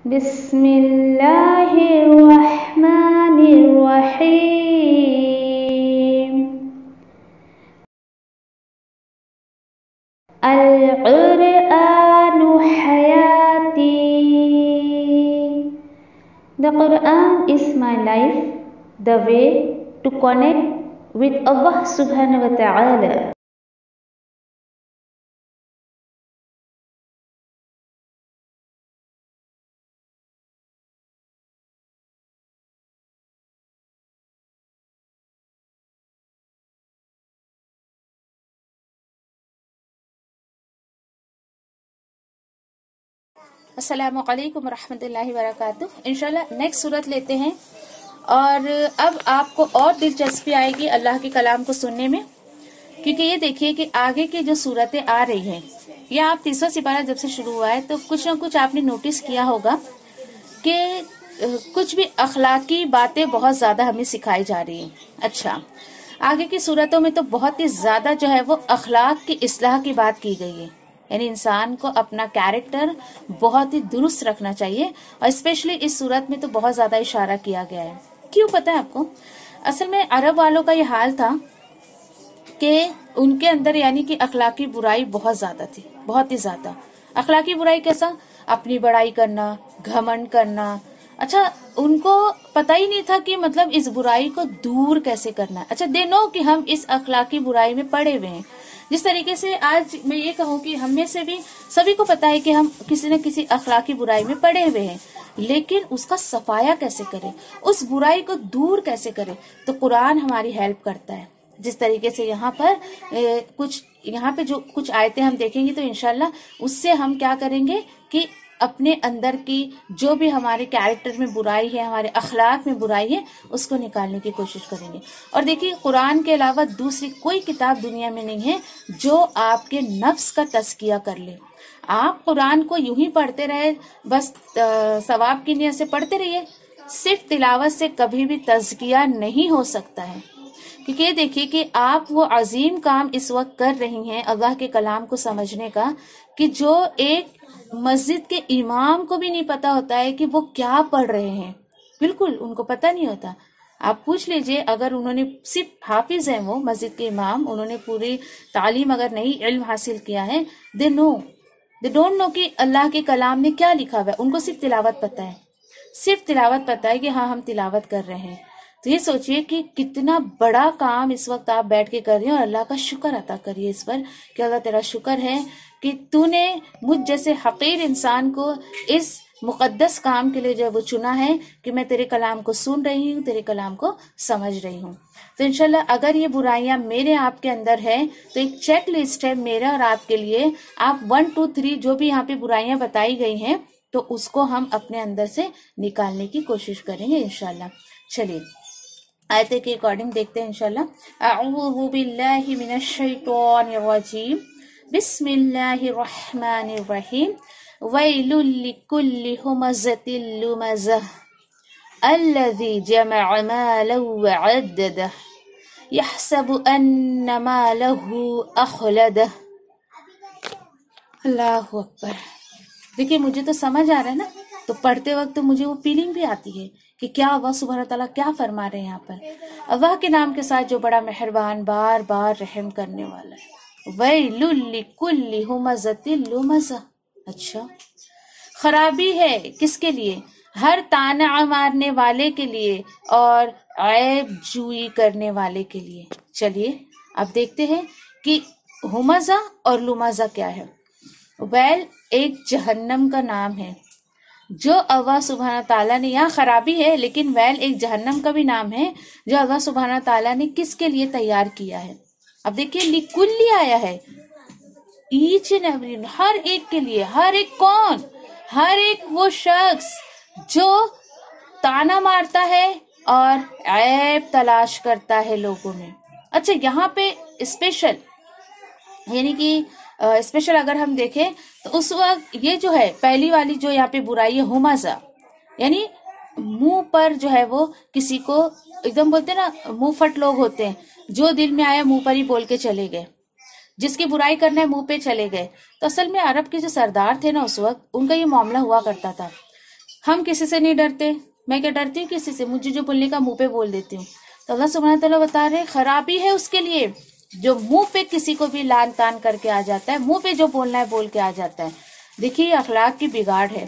बिस्मिल्लाहिर्रहमानिर्रहीम। अल-क़ुरआनु हयाती। The Quran is my life, the way to connect with Allah Subhanahu wa Ta'ala. अस्सलामुअलैकुम रहमतुल्लाहि व बरकातुहू। इंशाल्लाह नेक्स्ट सूरत लेते हैं और अब आपको और दिलचस्पी आएगी अल्लाह के कलाम को सुनने में, क्योंकि ये देखिए कि आगे की जो सूरतें आ रही हैं, या आप 30वां सिपारा जब से शुरू हुआ है तो कुछ ना कुछ आपने नोटिस किया होगा कि कुछ भी अखलाकी बातें बहुत ज्यादा हमें सिखाई जा रही हैं। अच्छा, आगे की सूरतों में तो बहुत ही ज्यादा जो है वो अखलाक की इस्लाह की बात की गई है, यानी इंसान को अपना कैरेक्टर बहुत ही दुरुस्त रखना चाहिए। और स्पेशली इस सूरत में तो बहुत ज्यादा इशारा किया गया है। क्यों पता है आपको? असल में अरब वालों का ये हाल था कि उनके अंदर यानी कि अखलाकी बुराई बहुत ज्यादा थी, बहुत ही ज्यादा। अखलाकी बुराई कैसा? अपनी बड़ाई करना, घमंड करना। अच्छा, उनको पता ही नहीं था कि मतलब इस बुराई को दूर कैसे करना है। अच्छा, दे नो कि हम इस अखलाकी बुराई में पड़े हुए हैं। जिस तरीके से आज मैं ये कहूँ कि हम में से भी सभी को पता है कि हम किसी न किसी अखलाकी बुराई में पड़े हुए हैं, लेकिन उसका सफाया कैसे करें, उस बुराई को दूर कैसे करें, तो कुरान हमारी हेल्प करता है। जिस तरीके से यहाँ पे जो कुछ आयतें हम देखेंगे तो इंशाल्लाह उससे हम क्या करेंगे कि अपने अंदर की जो भी हमारे कैरेक्टर में बुराई है, हमारे अखलाक में बुराई है, उसको निकालने की कोशिश करेंगे। और देखिए, कुरान के अलावा दूसरी कोई किताब दुनिया में नहीं है जो आपके नफ्स का तज़किया कर ले। आप कुरान को यूं ही पढ़ते रहे, बस सवाब की नियत से पढ़ते रहिए, सिर्फ तिलावत से कभी भी तज़किया नहीं हो सकता है। क्योंकि ये देखिए कि आप वो अजीम काम इस वक्त कर रही हैं अल्लाह के कलाम को समझने का, कि जो एक मस्जिद के इमाम को भी नहीं पता होता है कि वो क्या पढ़ रहे हैं। बिल्कुल उनको पता नहीं होता। आप पूछ लीजिए, अगर उन्होंने सिर्फ हाफिज हैं, वो मस्जिद के इमाम, उन्होंने पूरी तालीम अगर नहीं इल्म हासिल किया है, दे डोंट नो कि अल्लाह के कलाम ने क्या लिखा हुआ है। उनको सिर्फ तिलावत पता है, सिर्फ तिलावत पता है कि हाँ हम तिलावत कर रहे हैं। तो ये सोचिए कि कितना बड़ा काम इस वक्त आप बैठ के कर रहे हैं, और अल्लाह का शुक्र अता करिए इस पर कि अल्लाह तेरा शुक्र है कि तूने मुझ जैसे हकीर इंसान को इस मुकद्दस काम के लिए जो है वो चुना है कि मैं तेरे कलाम को सुन रही हूँ, तेरे कलाम को समझ रही हूँ। तो इंशाल्लाह अगर ये बुराइयां मेरे आपके अंदर है तो एक चेक लिस्ट है मेरा और आपके लिए। आप 1 2 3 जो भी यहाँ पे बुराइयां बताई गई हैं तो उसको हम अपने अंदर से निकालने की कोशिश करेंगे इंशाल्लाह। चलिए आयते के अकॉर्डिंग देखते हैं इंशाल्लाह। अऊज़ु बिल्लाहि मिनश शैतानिर रजीम, बिस्मिल्लाहिर रहमानिर रहीम। वैलुल लिकुल्लि हुमज़तिल लुमज़ह अल्लज़ी जमअ मालन व अद्ददह यहसबु अन्ना मालहु अख़लदह। अल्लाहु अकबर। देखिए, मुझे तो समझ आ रहा है ना, तो पढ़ते वक्त तो मुझे वो फीलिंग भी आती है कि क्या अल्लाह सुब्हानहू तआला क्या फरमा रहे हैं यहाँ पर। अल्लाह के नाम के साथ जो बड़ा मेहरबान, बार बार रहम करने वाला है। वैलुल लिकुल्लि हुमज़तिल लुमज़ह। अच्छा, खराबी है किसके लिए? हर ताना मारने वाले के लिए और ऐब जुई करने वाले के लिए। चलिए अब देखते हैं कि हुमज़ा और लुमज़ा क्या है। वैल एक जहन्नम का नाम है जो अल्लाह सुब्हाना ताला ने, यहाँ खराबी है लेकिन वैल एक जहन्नम का भी नाम है जो अल्लाह सुब्हाना ताला ने किसके लिए तैयार किया है। अब देखिए, लिकुल्ली आया है, ईच एंड एवरी, हर एक के लिए। हर एक कौन? हर एक वो शख्स जो ताना मारता है और ऐब तलाश करता है लोगों में। अच्छा, यहाँ पे स्पेशल यानी कि स्पेशल अगर हम देखें तो उस वक्त ये जो है पहली वाली जो यहाँ पे बुराई है हुमज़ा, यानी मुंह पर जो है वो किसी को एकदम बोलते ना, मुंह फट लोग होते हैं, जो दिल में आया मुंह पर ही बोल के चले गए, जिसकी बुराई करना है मुंह पे चले गए। तो असल में अरब के जो सरदार थे ना उस वक्त, उनका ये मामला हुआ करता था। हम किसी से नहीं डरते, मैं क्या डरती हूँ किसी से, मुझे जो बोलने का मुंह पे बोल देती हूँ। तो अल्लाह सुब्हानहू तआला बता रहे खराबी है उसके लिए जो मुंह पे किसी को भी लान तान करके आ जाता है, मुंह पे जो बोलना है बोल के आ जाता है। देखिए अखलाक की बिगाड़ है,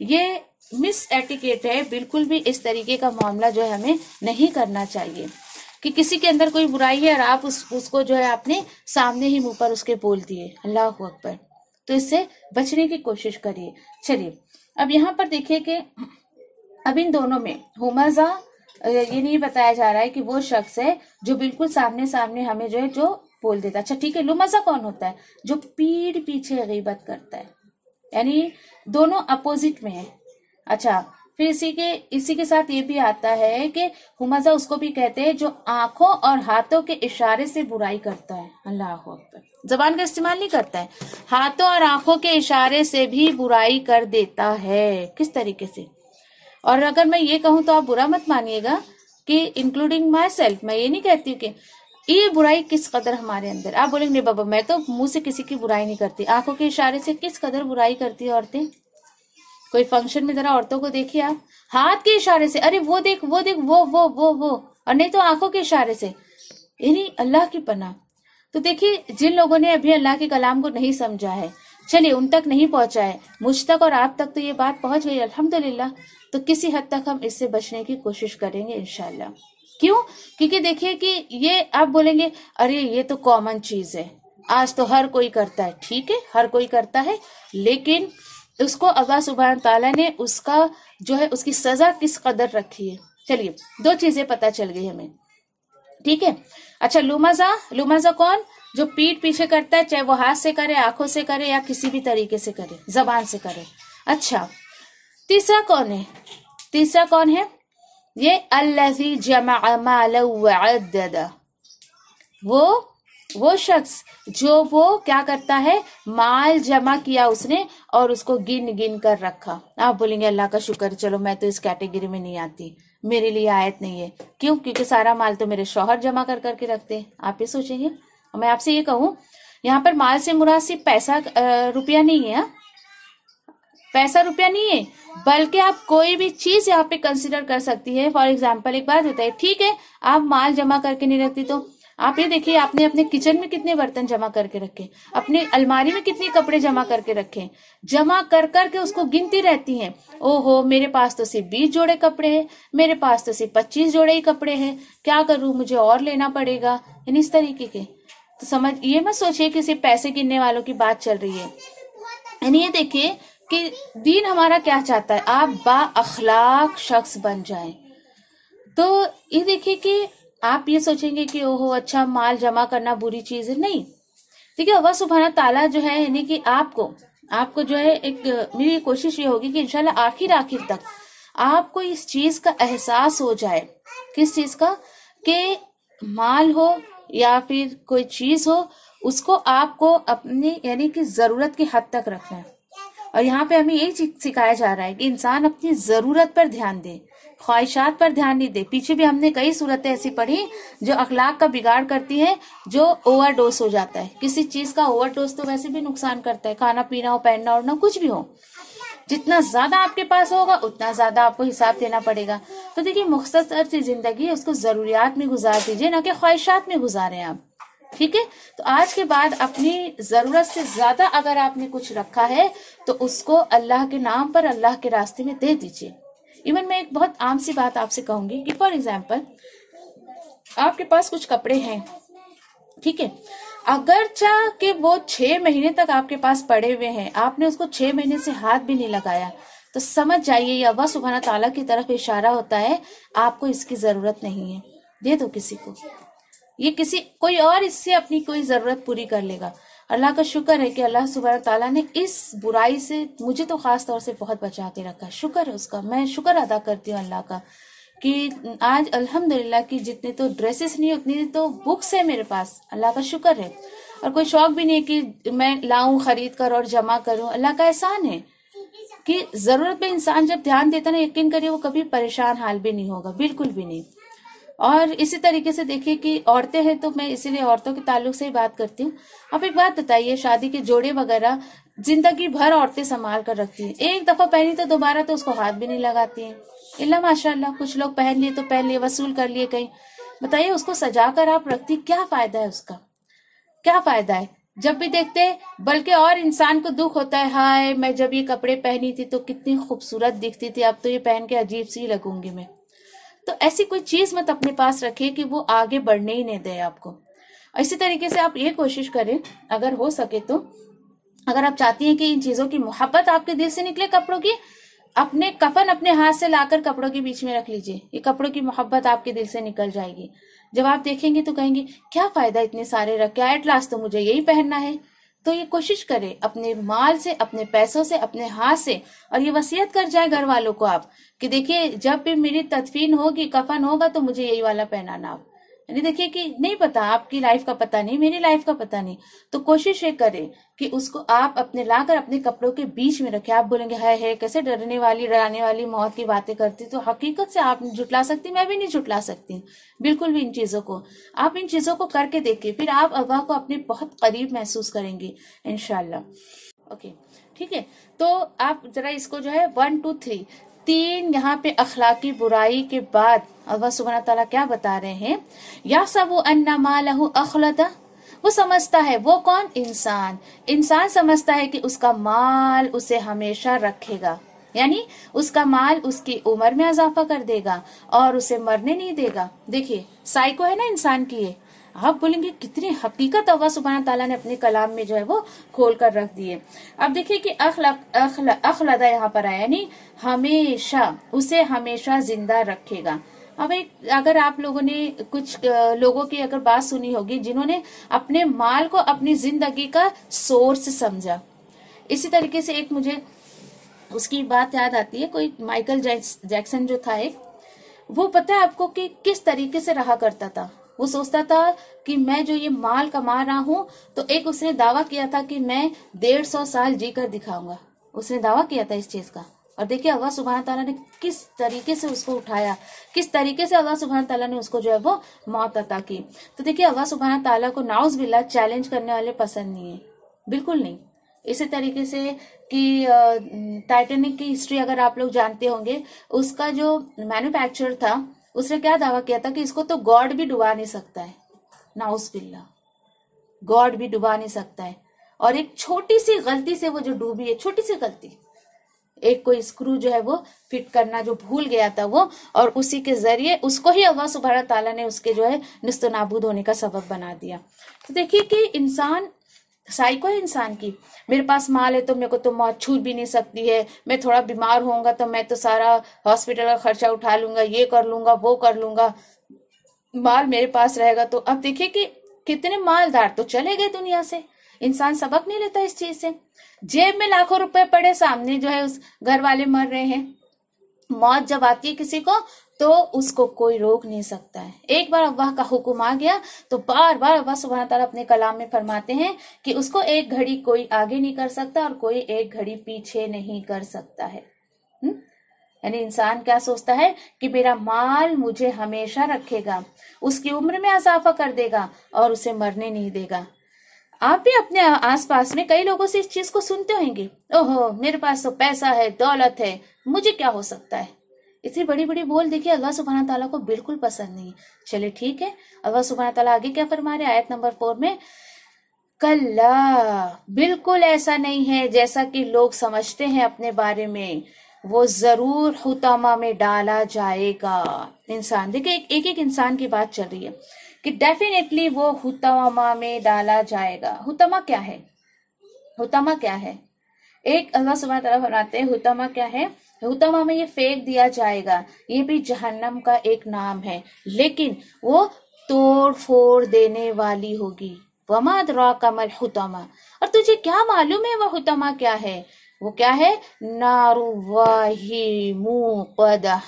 ये मिस एटिकेट है, बिल्कुल भी इस तरीके का मामला जो है हमें नहीं करना चाहिए कि किसी के अंदर कोई बुराई है और आप उसको जो है आपने सामने ही मुंह पर उसके बोल दिए, अल्लाह अकबर। तो इससे बचने की कोशिश करिए। चलिए अब यहाँ पर देखिए कि अब इन दोनों में हुमज़ा, ये नहीं बताया जा रहा है कि वो शख्स है जो बिल्कुल सामने सामने हमें जो है जो बोल देता। अच्छा ठीक है, लुमज़ा कौन होता है? जो पीठ पीछे गीबत करता है, यानी दोनों अपोजिट में है। अच्छा फिर इसी के साथ ये भी आता है कि हुमज़ा उसको भी कहते हैं जो आंखों और हाथों के इशारे से बुराई करता है, अल्लाह अकबर। जबान का इस्तेमाल नहीं करता है, हाथों और आंखों के इशारे से भी बुराई कर देता है। किस तरीके से? और अगर मैं ये कहूं तो आप बुरा मत मानिएगा कि इंक्लूडिंग माई सेल्फ, मैं ये नहीं कहती हूँ कि ये बुराई किस कदर हमारे अंदर। आप बोलेंगे बाबा मैं तो मुंह से किसी की बुराई नहीं करती, आंखों के इशारे से किस कदर बुराई करती है औरतें। कोई फंक्शन में जरा औरतों को देखिए आप, हाथ के इशारे से अरे वो देख वो देख वो, और नहीं तो आंखों के इशारे से, यानी अल्लाह की पनाह। तो देखिए जिन लोगों ने अभी अल्लाह के कलाम को नहीं समझा है, चलिए उन तक नहीं पहुंचा है, मुझ तक और आप तक तो ये बात पहुंच गई अल्हम्दुलिल्लाह। तो किसी हद तक हम इससे बचने की कोशिश करेंगे इंशाल्लाह। क्यों? क्योंकि देखिए कि ये आप बोलेंगे अरे ये तो कॉमन चीज है, आज तो हर कोई करता है। ठीक है, हर कोई करता है, लेकिन उसको अल्लाह सुब्हान ताला ने उसका जो है उसकी सजा किस कदर रखी है। चलिए दो चीजें पता चल गई हमें, ठीक है। अच्छा लुमज़ा कौन? जो पीठ पीछे करता है, चाहे वो हाथ से करे, आंखों से करे या किसी भी तरीके से करे, जबान से करे। अच्छा तीसरा कौन है? ये अल्लज़ी जमअ मालन वअद्ददा, वो शख्स जो वो क्या करता है, माल जमा किया उसने और उसको गिन गिन कर रखा। आप बोलेंगे अल्लाह का शुक्र, चलो मैं तो इस कैटेगरी में नहीं आती, मेरे लिए आयत नहीं है। क्यों? क्योंकि सारा माल तो मेरे शौहर जमा कर करके रखते हैं। आप ये सोचेंगे। मैं आपसे ये कहूं, यहाँ पर माल से मुराद सिर्फ पैसा रुपया नहीं है, पैसा रुपया नहीं है, बल्कि आप कोई भी चीज यहाँ पे कंसिडर कर सकती है। फॉर एग्जाम्पल एक बात बताइए, ठीक है आप माल जमा करके नहीं रखती, तो आप ये देखिए आपने अपने किचन में कितने बर्तन जमा करके रखे, अपने अलमारी में कितने कपड़े जमा करके रखे, जमा कर करके उसको गिनती रहती हैं। ओहो मेरे पास तो सिर्फ 20 जोड़े कपड़े हैं, मेरे पास तो सिर्फ 25 जोड़े ही कपड़े हैं, क्या करूं, मुझे और लेना पड़ेगा, यानी इस तरीके के। तो समझ ये मत सोचिए कि सिर्फ पैसे गिनने वालों की बात चल रही है। यानी ये देखिए कि दीन हमारा क्या चाहता है, आप बा अखलाक शख्स बन जाएं। तो ये देखिए कि आप ये सोचेंगे कि ओहो अच्छा माल जमा करना बुरी चीज है, नहीं। देखिए अल्लाह सुब्हाना ताला जो है, यानी कि आपको जो है एक मेरी कोशिश ये होगी कि इंशाल्लाह आखिर तक आपको इस चीज का एहसास हो जाए। किस चीज का? कि माल हो या फिर कोई चीज हो, उसको आपको अपनी यानी कि जरूरत की हद तक रखना है। और यहाँ पे हमें यही सिखाया जा रहा है कि इंसान अपनी जरूरत पर ध्यान दे, ख्वाहिशात पर ध्यान नहीं दे। पीछे भी हमने कई सूरतें ऐसी पढ़ी जो अखलाक का बिगाड़ करती है, जो ओवरडोज हो जाता है। किसी चीज का ओवरडोज तो वैसे भी नुकसान करता है, खाना पीना हो, पहनना ओढ़ना, कुछ भी हो। जितना ज्यादा आपके पास होगा उतना ज्यादा आपको हिसाब देना पड़ेगा। तो देखिए मुख्तसर सी जिंदगी है, उसको जरूरियात में गुजार दीजिए, ना कि ख्वाहिशात में गुजारें आप। ठीक है, तो आज के बाद अपनी जरूरत से ज्यादा अगर आपने कुछ रखा है तो उसको अल्लाह के नाम पर, अल्लाह के रास्ते में दे दीजिए। इवन मैं एक बहुत आम सी बात आपसे कहूंगी कि फॉर एग्जाम्पल आपके पास कुछ कपड़े हैं, ठीक है, अगर चाह कि वो 6 महीने तक आपके पास पड़े हुए हैं, आपने उसको 6 महीने से हाथ भी नहीं लगाया, तो समझ जाइए ये अल्लाह सुब्हाना ताला की तरफ इशारा होता है, आपको इसकी जरूरत नहीं है, दे दो किसी को। ये कोई और इससे अपनी कोई जरूरत पूरी कर लेगा। अल्लाह का शुक्र है कि अल्लाह सुब्हाना ताला ने इस बुराई से मुझे तो खास तौर से बहुत बचा के रखा। शुक्र है उसका, मैं शुक्र अदा करती हूँ अल्लाह का कि आज अल्हम्दुलिल्लाह की जितने तो ड्रेसेस नहीं उतनी तो बुक्स है मेरे पास, अल्लाह का शुक्र है। और कोई शौक भी नहीं कि मैं लाऊं खरीद कर और जमा करूं, अल्लाह का एहसान है कि जरूरत पे इंसान जब ध्यान देता ना, यकीन करिए वो कभी परेशान हाल भी नहीं होगा, बिल्कुल भी नहीं। और इसी तरीके से देखिए कि औरतें हैं तो मैं इसीलिए औरतों के ताल्लुक से ही बात करती हूँ। आप एक बात बताइए, शादी के जोड़े वगैरह जिंदगी भर औरतें संभाल कर रखती हैं, एक दफा पहनी तो दोबारा तो उसको हाथ भी नहीं लगाती हैं। इल्ला माशाल्लाह, कुछ लोग पहन लिए तो पहन लिए, वसूल कर लिए कहीं। बताइए, उसको सजा कर आप रखती, क्या फायदा है उसका, क्या फायदा है? जब भी देखते, बल्कि और इंसान को दुख होता है, हाय मैं जब ये कपड़े पहनी थी तो कितनी खूबसूरत दिखती थी, अब तो ये पहन के अजीब सी लगूंगी मैं। तो ऐसी कोई चीज मत अपने पास रखिए कि वो आगे बढ़ने ही नहीं दे आपको। इसी तरीके से आप ये कोशिश करें, अगर हो सके तो, अगर आप चाहती हैं कि इन चीजों की मोहब्बत आपके दिल से निकले, कपड़ों की, अपने कफन अपने हाथ से लाकर कपड़ों के बीच में रख लीजिए। ये कपड़ों की मोहब्बत आपके दिल से निकल जाएगी। जब आप देखेंगे तो कहेंगे क्या फायदा इतने सारे रख के, एट लास्ट तो मुझे यही पहनना है। तो ये कोशिश करें अपने माल से, अपने पैसों से, अपने हाथ से, और ये वसीयत कर जाए घर वालों को आप कि देखिए जब भी मेरी तदफीन होगी, कफन होगा, तो मुझे यही वाला पहनाना आप। यानी देखिए कि नहीं पता, आपकी लाइफ का पता नहीं, मेरी लाइफ का पता नहीं, तो कोशिश ये करें कि उसको आप अपने लाकर अपने कपड़ों के बीच में रखें। आप बोलेंगे हाय है कैसे डराने वाली मौत की बातें करती, तो हकीकत से आप नहीं झुटला सकती, मैं भी नहीं झुटला सकती बिल्कुल भी इन चीजों को। आप इन चीजों को करके देखिए, फिर आप अल्लाह को अपने बहुत करीब महसूस करेंगे इंशाल्लाह। ओके, ठीक है। तो आप जरा इसको जो है 1 2 3 3 यहाँ पे अखलाकी बुराई के बाद अल्लाह सुब्हानहू तआला क्या बता रहे हैं, या सबु अन्ना मालहु अखलदा, वो समझता है, वो कौन, इंसान समझता है कि उसका माल उसे हमेशा रखेगा, यानी उसका माल उसकी उम्र में इजाफा कर देगा और उसे मरने नहीं देगा। देखिए साइको है ना इंसान की ये। आप बोलेंगे कितनी हकीकत अल्लाह सुब्हानहू तआला ने अपने कलाम में जो है वो खोल कर रख दिए। अब देखिए कि अखलदा यहाँ पर आया, यानी हमेशा, उसे हमेशा जिंदा रखेगा। अब एक, अगर आप लोगों ने कुछ लोगों की अगर बात सुनी होगी जिन्होंने अपने माल को अपनी जिंदगी का सोर्स समझा। इसी तरीके से एक मुझे उसकी बात याद आती है, कोई माइकल जैक्सन जो था एक, वो पता है आपको कि किस तरीके से रहा करता था। वो सोचता था कि मैं जो ये माल कमा रहा हूं, तो एक उसने दावा किया था कि मैं 150 साल जीकर दिखाऊंगा, उसने दावा किया था इस चीज का। और देखिए अल्लाह सुब्हानहू तआला ने किस तरीके से उसको उठाया, किस तरीके से अल्लाह सुब्हानहू तआला ने उसको जो है वो मौत अता की। तो देखिए अल्लाह सुब्हानहू तआला को नाउज़ बिल्लाह चैलेंज करने वाले पसंद नहीं है, बिल्कुल नहीं। इसी तरीके से कि टाइटैनिक की हिस्ट्री अगर आप लोग जानते होंगे, उसका जो मैन्युफैक्चरर था उसने क्या दावा किया था कि इसको तो गॉड भी डुबा नहीं सकता है, नाउज़ बिल्लाह, गॉड भी डुबा नहीं सकता है। और एक छोटी सी गलती से वो जो डूबी है, छोटी सी गलती, एक कोई स्क्रू जो है वो फिट करना जो भूल गया था वो, और उसी के जरिए उसको ही अल्लाह सुब्हानहू तआला ने उसके जो है निस्त नाबूद होने का सबब बना दिया। तो देखिए कि इंसान साइको है इंसान की, मेरे पास माल है तो मेरे को तो मौत छू भी नहीं सकती है, मैं थोड़ा बीमार होऊंगा तो मैं तो सारा हॉस्पिटल का खर्चा उठा लूंगा, ये कर लूंगा, वो कर लूंगा, माल मेरे पास रहेगा तो। अब देखिए कि कितने मालदार तो चले गए दुनिया से। इंसान सबक नहीं लेता इस चीज से। जेब में लाखों रुपए पड़े, सामने जो है उस घर वाले मर रहे हैं, मौत जब आती है किसी को तो उसको कोई रोक नहीं सकता है। एक बार अल्लाह का हुक्म आ गया तो बार बार अल्लाह सुब्हानहू तआला अपने कलाम में फरमाते हैं कि उसको एक घड़ी कोई आगे नहीं कर सकता और कोई एक घड़ी पीछे नहीं कर सकता है। यानी इंसान क्या सोचता है कि मेरा माल मुझे हमेशा रखेगा, उसकी उम्र में इजाफा कर देगा और उसे मरने नहीं देगा। आप भी अपने आसपास में कई लोगों से इस चीज को सुनते होंगे, ओहो मेरे पास तो पैसा है, दौलत है, मुझे क्या हो सकता है। इतनी बड़ी बड़ी बोल देखिए अल्लाह सुब्हानहू तआला को बिल्कुल पसंद नहीं। चलिए ठीक है, अल्लाह सुब्हानहू तआला आगे क्या फरमा रहे, आयत नंबर 4 में, कल्ला, बिल्कुल ऐसा नहीं है जैसा कि लोग समझते हैं अपने बारे में, वो जरूर हुतामा में डाला जाएगा। इंसान देखिए एक एक इंसान की बात चल रही है कि डेफिनेटली वो हुतामा में डाला जाएगा। हुतामा क्या है, हुतामा क्या है? एक अल्लाह सुब्हानहू तआला फरमाते हैं हुतामा क्या है, हुतामा में ये फेंक दिया जाएगा, ये भी जहन्नम का एक नाम है, लेकिन वो तोड़ फोड़ देने वाली होगी। वमा अदराका मल हुतामा, और तुझे क्या मालूम है वह हुतामा क्या है? वो क्या है, नारुवाही मुक़दा,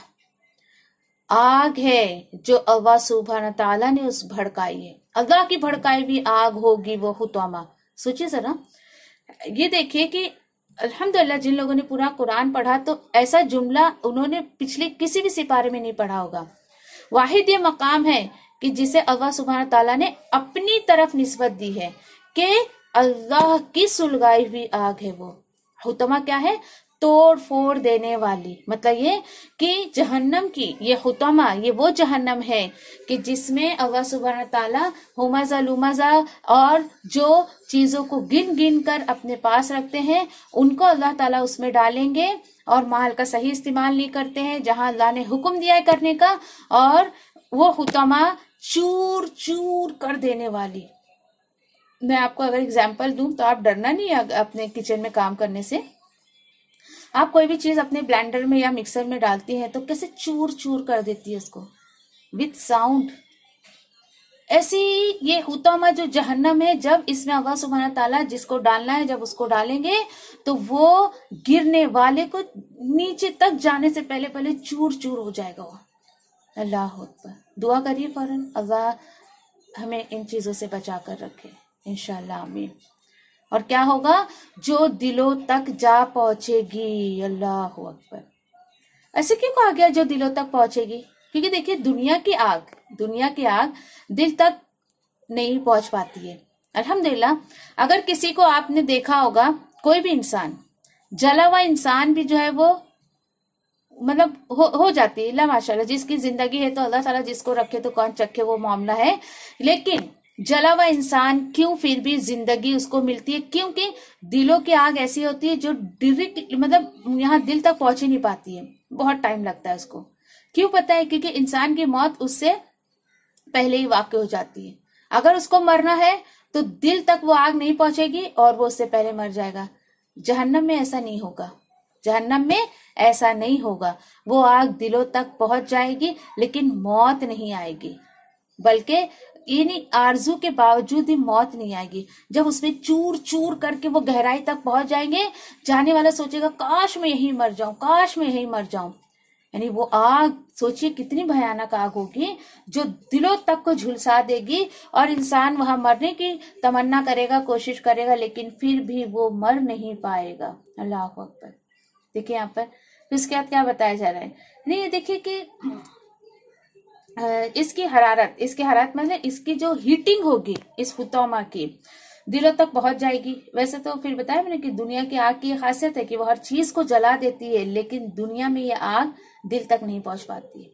आग है जो अल्लाह सुब्हानहू तआला ने उस भड़काई है। अल्लाह की भड़काई भी आग होगी वो हुतामा। सोचिए जरा, ये देखिए कि अल्हम्दुलिल्लाह जिन लोगों ने पूरा कुरान पढ़ा तो ऐसा जुमला उन्होंने पिछले किसी भी सिपारे में नहीं पढ़ा होगा। वाहिद ये मकाम है कि जिसे अल्लाह सुब्हानहू तआला ने अपनी तरफ निस्बत दी है कि अल्लाह की सुलगाई हुई आग है वो। हुतमा क्या है? तोड़ फोड़ देने वाली। मतलब ये कि जहन्नम की ये हुतमा, ये वो जहन्नम है कि जिसमें अल्लाह सुब्हान ताला हुमजा लुमजा और जो चीजों को गिन गिन कर अपने पास रखते हैं उनको अल्लाह ताला उसमें डालेंगे और माल का सही इस्तेमाल नहीं करते हैं जहां अल्लाह ने हुक्म दिया है करने का, और वो हुतमा चूर चूर कर देने वाली। मैं आपको अगर एग्जाम्पल दूं तो आप डरना नहीं है अपने किचन में काम करने से। आप कोई भी चीज अपने ब्लेंडर में या मिक्सर में डालती हैं तो कैसे चूर चूर कर देती है उसको विथ साउंड। ऐसी ये हुतमा जो जहन्नम है, जब इसमें अल्लाह सुब्हान ताला जिसको डालना है जब उसको डालेंगे तो वो गिरने वाले को नीचे तक जाने से पहले पहले चूर चूर हो जाएगा वो। अल्लाह अकबर। दुआ करिए फौरन, अल्लाह हमें इन चीजों से बचा कर रखे इंशाअल्लाह, आमीन। और क्या होगा? जो दिलों तक जा पहुंचेगी। अल्लाह अकबर। ऐसे क्यों कहा गया जो दिलों तक पहुंचेगी? क्योंकि देखिए दुनिया की आग दिल तक नहीं पहुंच पाती है। अल्हम्दुलिल्लाह, अगर किसी को आपने देखा होगा, कोई भी इंसान, जला हुआ इंसान भी जो है वो मतलब हो जाती है। अल्लाह माशाल्लाह, जिसकी जिंदगी है तो अल्लाह ताला जिसको रखे तो कौन चखे, वो मामला है। लेकिन जला हुआ इंसान क्यों फिर भी जिंदगी उसको मिलती है? क्योंकि दिलों की आग ऐसी होती है जो डायरेक्ट मतलब यहाँ दिल तक पहुंच ही नहीं पाती है, बहुत टाइम लगता है उसको। क्यों पता है? क्योंकि इंसान की मौत उससे पहले ही वाक़ई हो जाती है। अगर उसको मरना है तो दिल तक वो आग नहीं पहुंचेगी और वो उससे पहले मर जाएगा। जहन्नम में ऐसा नहीं होगा, जहन्नम में ऐसा नहीं होगा। वो आग दिलों तक पहुंच जाएगी लेकिन मौत नहीं आएगी, बल्कि यानी आरजू के बावजूद ही मौत नहीं आएगी। जब उसमें चूर चूर करके वो गहराई तक पहुंच जाएंगे, जाने वाला सोचेगा काश मैं यहीं मर जाऊं, काश मैं यहीं मर जाऊं। यानी वो आग, सोचिए कितनी भयानक आग होगी जो दिलों तक को झुलसा देगी और इंसान वहां मरने की तमन्ना करेगा, कोशिश करेगा, लेकिन फिर भी वो मर नहीं पाएगा। अल्लाह अकबर। देखिए यहाँ पर इसके बाद क्या बताया जा रहा है। नहीं, देखिए कि इसकी हरारत मतलब इसकी जो हीटिंग होगी इस हुतमा की दिलों तक पहुंच जाएगी। वैसे तो फिर बताया मैंने कि दुनिया की आग की खासियत है कि वो हर चीज को जला देती है, लेकिन दुनिया में ये आग दिल तक नहीं पहुंच पाती है।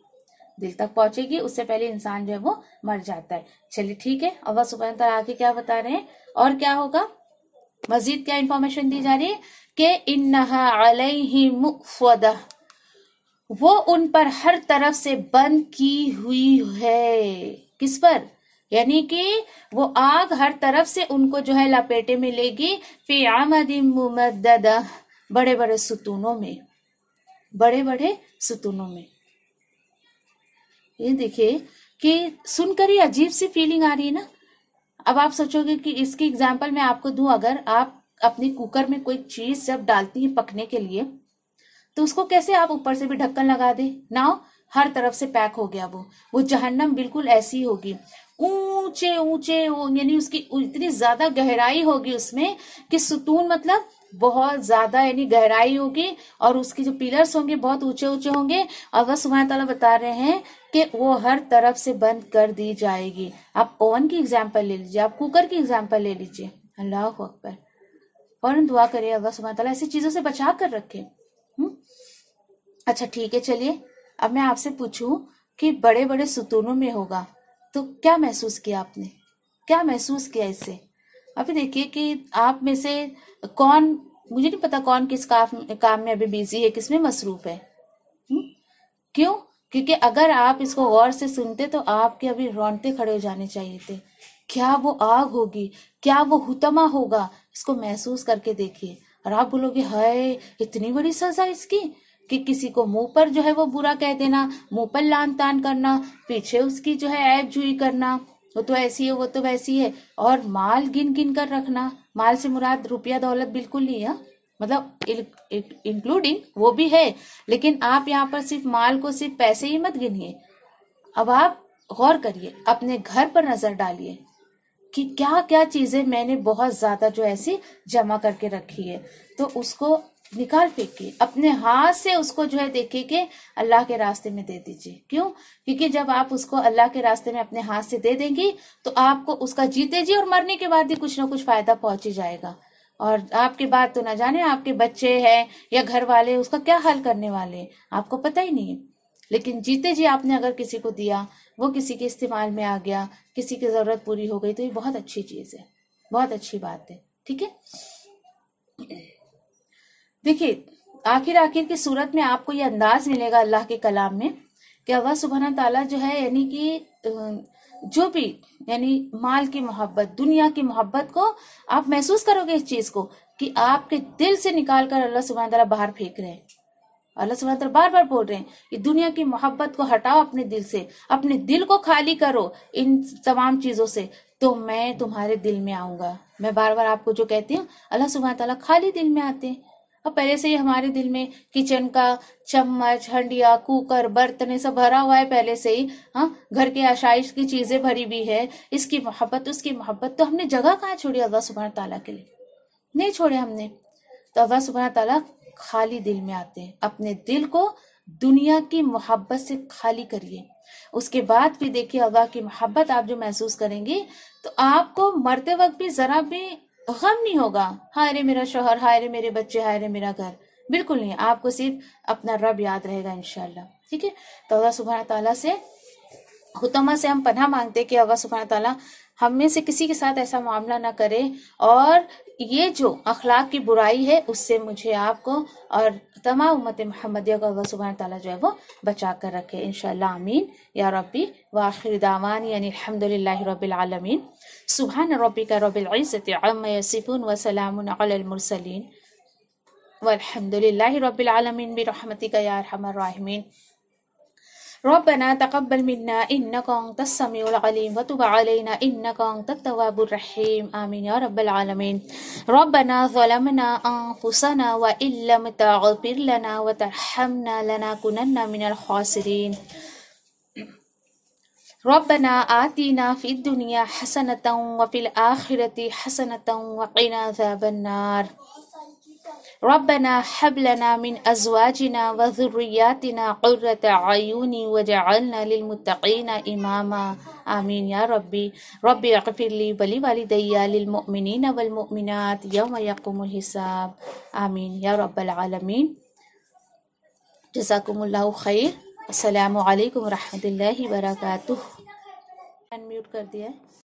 दिल तक पहुंचेगी उससे पहले इंसान जो है वो मर जाता है। चलिए ठीक है, अल्लाह सुब्हान तआला आगे क्या बता रहे हैं और क्या होगा, मजीद क्या इंफॉर्मेशन दी जा रही है कि इन्नहा अलैहिम मुफ़दा, वो उन पर हर तरफ से बंद की हुई है। किस पर? यानी कि वो आग हर तरफ से उनको जो है लपेटे में लेगी। फी अमदिन मुमद्ददा, बड़े बड़े सुतूनों में, बड़े बड़े सुतूनों में। ये देखिए कि सुनकर ही अजीब सी फीलिंग आ रही है ना। अब आप सोचोगे कि इसकी एग्जाम्पल मैं आपको दूं, अगर आप अपने कुकर में कोई चीज जब डालती है पकने के लिए तो उसको कैसे आप ऊपर से भी ढक्कन लगा दे ना, हर तरफ से पैक हो गया। वो जहन्नम बिल्कुल ऐसी होगी, ऊंचे ऊंचे, यानी उसकी इतनी ज्यादा गहराई होगी उसमें कि सुतून मतलब बहुत ज्यादा यानी गहराई होगी और उसके जो पिलर्स होंगे बहुत ऊंचे ऊंचे होंगे। अल्लाह सुब्हान तआला बता रहे हैं कि वो हर तरफ से बंद कर दी जाएगी। आप ओवन की एग्जाम्पल ले लीजिए, आप कुकर की एग्जाम्पल ले लीजिए। अल्लाह अकबर। फौरन दुआ करिए अल्लाह सुब्हान तआला ऐसी चीजों से बचा कर रखे। अच्छा ठीक है, चलिए अब मैं आपसे पूछूं कि बड़े बड़े सुतूनों में होगा तो क्या महसूस किया आपने, क्या महसूस किया इससे? अभी देखिए कि आप में से कौन, मुझे नहीं पता कौन किस काम में अभी बिजी है, किसमें मसरूफ है। क्यों? क्योंकि अगर आप इसको गौर से सुनते तो आपके अभी रोंगटे खड़े हो जाने चाहिए थे। क्या वो आग होगी, क्या वो हुतमा होगा, इसको महसूस करके देखिए और आप बोलोगे हाय इतनी बड़ी सजा इसकी कि किसी को मुंह पर जो है वो बुरा कह देना, मुंह पर लान तान करना, पीछे उसकी जो है ऐब जुई करना, वो तो ऐसी है वो तो वैसी है, और माल गिन गिन कर रखना। माल से मुराद रुपया दौलत बिल्कुल नहीं है, मतलब इंक्लूडिंग वो भी है, लेकिन आप यहाँ पर सिर्फ माल को, सिर्फ पैसे ही मत गिनिए। अब आप गौर करिए, अपने घर पर नजर डालिए कि क्या क्या चीजें मैंने बहुत ज्यादा जो ऐसी जमा करके रखी है, तो उसको निकाल फेंकिए, अपने हाथ से उसको जो है देखिए कि अल्लाह के रास्ते में दे दीजिए। क्यों? क्योंकि जब आप उसको अल्लाह के रास्ते में अपने हाथ से दे देंगी तो आपको उसका जीते जी और मरने के बाद ही कुछ ना कुछ फायदा पहुंच ही जाएगा। और आपके बाद तो ना जाने आपके बच्चे हैं या घर वाले उसका क्या हाल करने वाले हैं, आपको पता ही नहीं है। लेकिन जीते जी आपने अगर किसी को दिया, वो किसी के इस्तेमाल में आ गया, किसी की जरूरत पूरी हो गई, तो ये बहुत अच्छी चीज है, बहुत अच्छी बात है। ठीक है, देखिए आखिर की सूरत में आपको ये अंदाज मिलेगा अल्लाह के कलाम में कि अल्लाह सुब्हान ताला जो है यानी कि जो भी यानी माल की मोहब्बत, दुनिया की मोहब्बत को आप महसूस करोगे इस चीज को कि आपके दिल से निकाल कर अल्लाह सुब्हान ताला बाहर फेंक रहे हैं। अल्लाह सुब्हान ताला बार बार बोल रहे हैं कि दुनिया की मोहब्बत को हटाओ अपने दिल से, अपने दिल को खाली करो इन तमाम चीजों से, तो मैं तुम्हारे दिल में आऊंगा। मैं बार बार आपको जो कहती हूँ, अल्लाह सुब्हान ताला खाली दिल में आते हैं। और पहले से ही हमारे दिल में किचन का चम्मच, हंडिया, कुकर, बर्तन सब भरा हुआ है पहले से ही। हाँ, घर के आशाइश की चीजें भरी हुई है, इसकी मोहब्बत उसकी मोहब्बत, तो हमने जगह कहाँ छोड़ी अल्लाह सुब्हान ताला के लिए? नहीं छोड़े हमने। तो अल्लाह सुब्हान ताला खाली दिल में आते हैं। अपने दिल को दुनिया की मोहब्बत से खाली करिए, उसके बाद भी देखिए अल्लाह की मोहब्बत आप जो महसूस करेंगे तो आपको मरते वक्त भी जरा भी गम नहीं होगा, हाय रे मेरा शोहर, हाय रे मेरे बच्चे, हाय रे मेरा घर, बिल्कुल नहीं। आपको सिर्फ अपना रब याद रहेगा इंशाल्लाह। ठीक है, तो अल्लाह सुब्हान ताला से हुतमा से हम पनाह मांगते कि अल्लाह सुब्हान ताला हम में से किसी के साथ ऐसा मामला ना करे, और ये जो अखलाक की बुराई है उससे मुझे, आपको और तमाम उम्मत मोहम्मदिया को अल्लाह सुब्हान ताला जो है वो बचा कर रखे इंशाल्लाह, आमीन या रब्बी। व आखिर दावानी अल्हम्दुलिल्लाहि रब्बिल आलमीन। सुब्हान रब्बिका रब्बिल इज्जति अम्मा यसिफून व सलामुन अलल मुरसलीन वल्हम्दुलिल्लाहि रब्बिल आलमीन बिरहमतिका या अरहमर राहिमीन। रब्बना तक़ब्बल मिन्ना इन्नका अंतस समीउल अलीम व तुब अलैना इन्नका अंतत तव्वाबुर रहीम, आमीन या रब्बल आलमीन। रब्बना ज़लमना अनफुसना व इल्लम तग़फिर लना व तरहमना लनकुनन्ना मिनल खासिरीन। रब्बना आतिना फिद दुनिया हसनतन व फिल आखिरति हसनतन व क़िना अज़ाबन्नार। रब्बना हब लना मिन अज़वाजिना व ज़ुर्रिय्यातिना क़ुर्रत अयूनि वजअलना लिलमुत्तक़ीना इमामा, आमीन या रब्बी। रब्बि अग़फ़िरली व लिवालिदैया लिलमुअ्मिनीना वल मुअ्मिनात यौम यक़ूमुल हिसाब, आमीन या रब्बल आलमीन। जज़ाकुमुल्लाहु खैर। अस्सलामु अलैकुम व रहमतुल्लाहि व बरकातुहू। अनम्यूट कर दिया है।